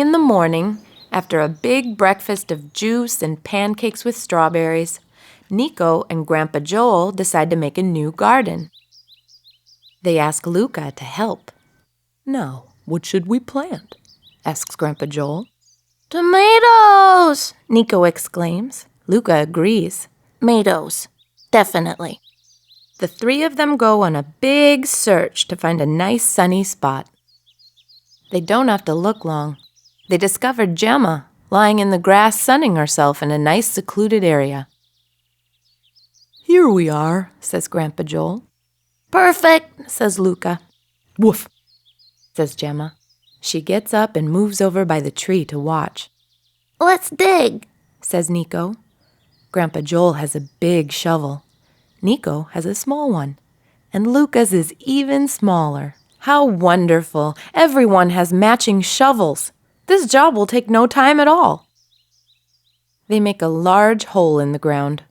In the morning, after a big breakfast of juice and pancakes with strawberries, Nicco and Grandpa Joel decide to make a new garden. They ask Luca to help. "Now, what should we plant?" asks Grandpa Joel. "Tomatoes!" Nicco exclaims. Luca agrees. "Tomatoes, definitely." The three of them go on a big search to find a nice sunny spot. They don't have to look long. They discovered Gemma lying in the grass sunning herself in a nice secluded area. "Here we are," says Grandpa Joel. "Perfect," says Luca. "Woof," says Gemma. She gets up and moves over by the tree to watch. "Let's dig," says Nicco. Grandpa Joel has a big shovel. Nicco has a small one. And Luca's is even smaller. How wonderful! Everyone has matching shovels. This job will take no time at all. They make a large hole in the ground.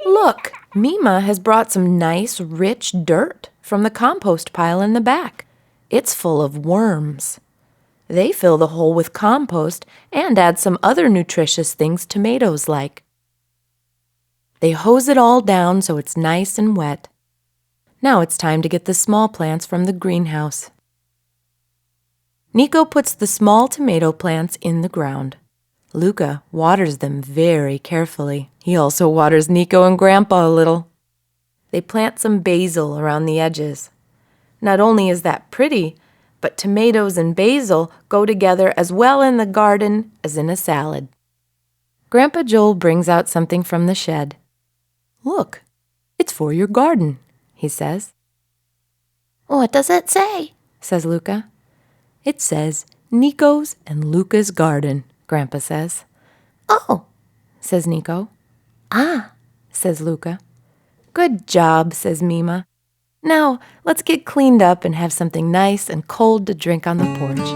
Look, Mima has brought some nice, rich dirt from the compost pile in the back. It's full of worms. They fill the hole with compost and add some other nutritious things tomatoes like. They hose it all down so it's nice and wet. Now it's time to get the small plants from the greenhouse. Nicco puts the small tomato plants in the ground. Luca waters them very carefully. He also waters Nicco and Grandpa a little. They plant some basil around the edges. Not only is that pretty, but tomatoes and basil go together as well in the garden as in a salad. Grandpa Joel brings out something from the shed. "Look, it's for your garden," he says. "What does it say?" says Luca. "It says Nicco's and Luca's garden," Grandpa says. "Oh," says Nicco. "Ah," says Luca. "Good job," says Mima. "Now, let's get cleaned up and have something nice and cold to drink on the porch."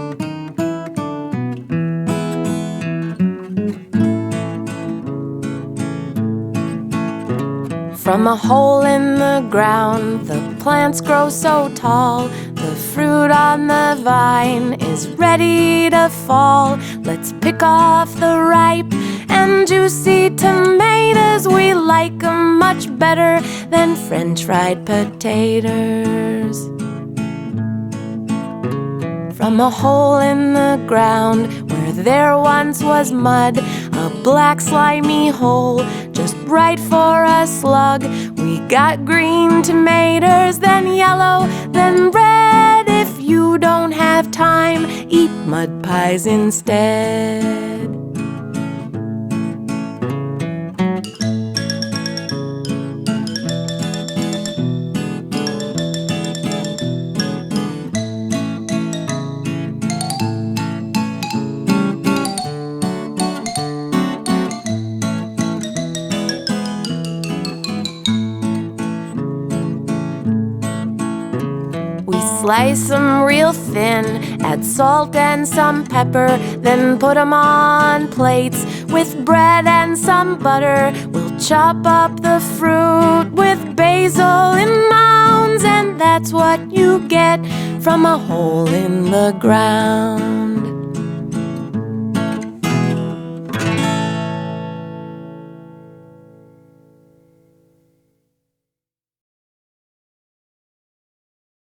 From a hole in the ground, the plants grow so tall. The fruit on the vine is ready to fall. Let's pick off the ripe and juicy tomatoes. We like 'em much better than French fried potatoes. From a hole in the ground where there once was mud, a black slimy hole just right for a slug. We got green tomatoes, then yellow, then red. If you don't have time, eat mud pies instead. Slice them real thin, add salt and some pepper, then put 'em on plates with bread and some butter. We'll chop up the fruit with basil in mounds, and that's what you get from a hole in the ground.